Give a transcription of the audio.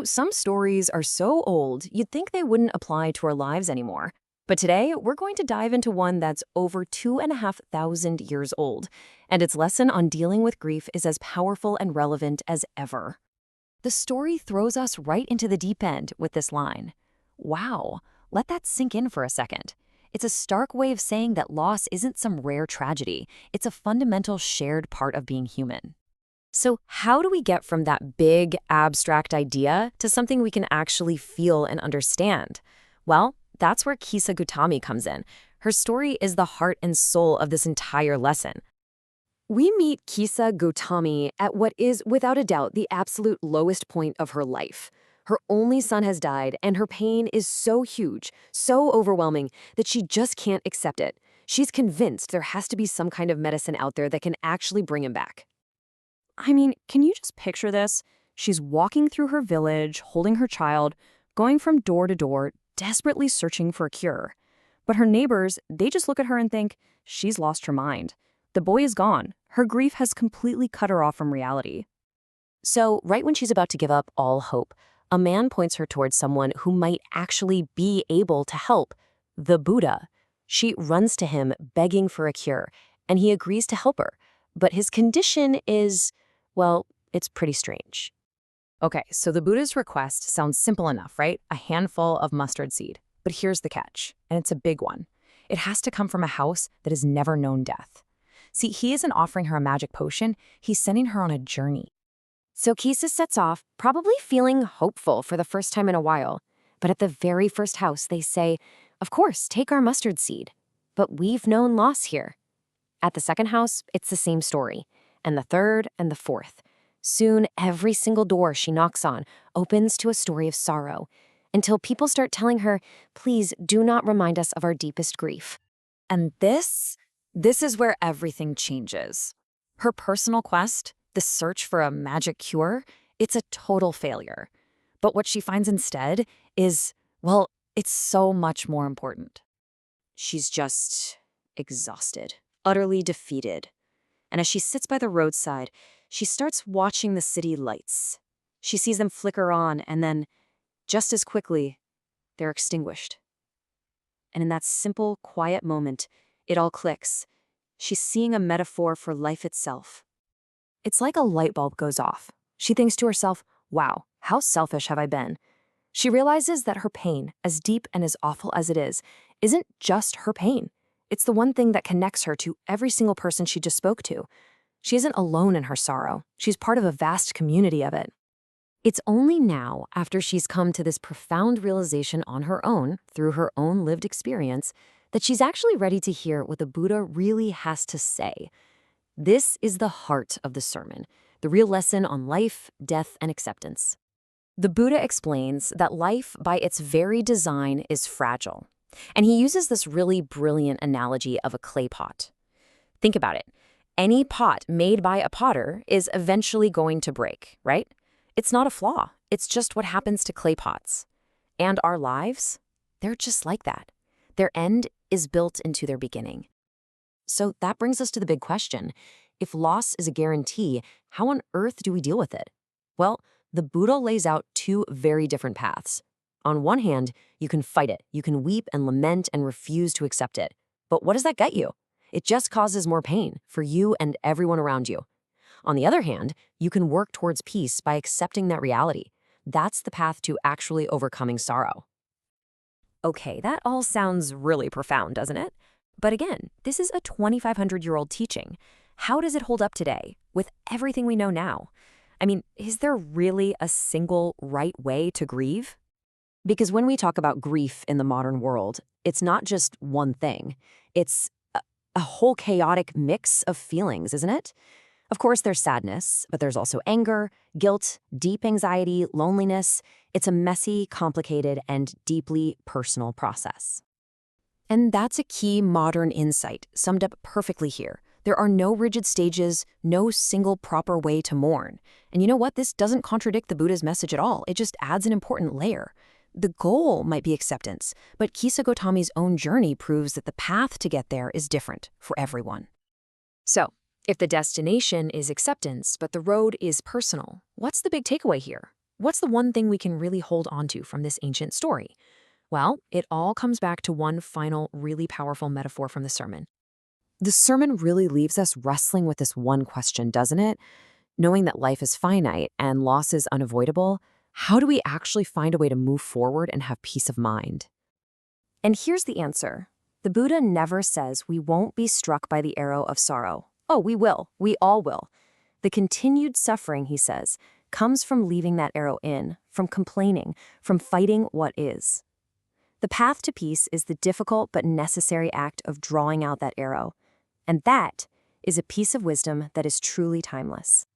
Some stories are so old, you'd think they wouldn't apply to our lives anymore. But today, we're going to dive into one that's over 2,500 years old, and its lesson on dealing with grief is as powerful and relevant as ever. The story throws us right into the deep end with this line. Wow, let that sink in for a second. It's a stark way of saying that loss isn't some rare tragedy. It's a fundamental shared part of being human. So how do we get from that big, abstract idea to something we can actually feel and understand? Well, that's where Kisa Gautami comes in. Her story is the heart and soul of this entire lesson. We meet Kisa Gautami at what is, without a doubt, the absolute lowest point of her life. Her only son has died, and her pain is so huge, so overwhelming, that she just can't accept it. She's convinced there has to be some kind of medicine out there that can actually bring him back. Can you just picture this? She's walking through her village, holding her child, going from door to door, desperately searching for a cure. But her neighbors, they just look at her and think, she's lost her mind. The boy is gone. Her grief has completely cut her off from reality. So, right when she's about to give up all hope, a man points her towards someone who might actually be able to help, the Buddha. She runs to him, begging for a cure, and he agrees to help her. But his condition is, well, it's pretty strange. Okay, so the Buddha's request sounds simple enough, right? A handful of mustard seed. But here's the catch, and it's a big one. It has to come from a house that has never known death. See, he isn't offering her a magic potion, he's sending her on a journey. So Kisa sets off, probably feeling hopeful for the first time in a while. But at the very first house, they say, of course, take our mustard seed. But we've known loss here. At the second house, it's the same story. And the third and the fourth. Soon, every single door she knocks on opens to a story of sorrow, until people start telling her, please do not remind us of our deepest grief. And this is where everything changes. Her personal quest, the search for a magic cure, it's a total failure. But what she finds instead is, well, it's so much more important. She's just exhausted, utterly defeated. And as she sits by the roadside, she starts watching the city lights. She sees them flicker on, and then, just as quickly, they're extinguished. And in that simple, quiet moment, it all clicks. She's seeing a metaphor for life itself. It's like a light bulb goes off. She thinks to herself, wow, how selfish have I been? She realizes that her pain, as deep and as awful as it is, isn't just her pain. It's the one thing that connects her to every single person she just spoke to. She isn't alone in her sorrow. She's part of a vast community of it. It's only now, after she's come to this profound realization on her own, through her own lived experience, that she's actually ready to hear what the Buddha really has to say. This is the heart of the sermon, the real lesson on life, death, and acceptance. The Buddha explains that life, by its very design, is fragile. And he uses this really brilliant analogy of a clay pot. Think about it. Any pot made by a potter is eventually going to break, right? It's not a flaw. It's just what happens to clay pots. And our lives, they're just like that. Their end is built into their beginning. So that brings us to the big question. If loss is a guarantee, how on earth do we deal with it? Well, the Buddha lays out two very different paths. On one hand, you can fight it. You can weep and lament and refuse to accept it. But what does that get you? It just causes more pain for you and everyone around you. On the other hand, you can work towards peace by accepting that reality. That's the path to actually overcoming sorrow. Okay, that all sounds really profound, doesn't it? But again, this is a 2,500-year-old teaching. How does it hold up today, with everything we know now? Is there really a single right way to grieve? Because when we talk about grief in the modern world, it's not just one thing. It's a whole chaotic mix of feelings, isn't it? Of course, there's sadness, but there's also anger, guilt, deep anxiety, loneliness. It's a messy, complicated, and deeply personal process. And that's a key modern insight, summed up perfectly here. There are no rigid stages, no single proper way to mourn. And you know what? This doesn't contradict the Buddha's message at all. It just adds an important layer. The goal might be acceptance, but Kisa Gautami's own journey proves that the path to get there is different for everyone. So, if the destination is acceptance, but the road is personal, what's the big takeaway here? What's the one thing we can really hold on to from this ancient story? Well, it all comes back to one final, really powerful metaphor from the sermon. The sermon really leaves us wrestling with this one question, doesn't it? Knowing that life is finite and loss is unavoidable, how do we actually find a way to move forward and have peace of mind? And here's the answer. The Buddha never says we won't be struck by the arrow of sorrow. Oh, we will. We all will. The continued suffering, he says, comes from leaving that arrow in, from complaining, from fighting what is. The path to peace is the difficult but necessary act of drawing out that arrow. And that is a piece of wisdom that is truly timeless.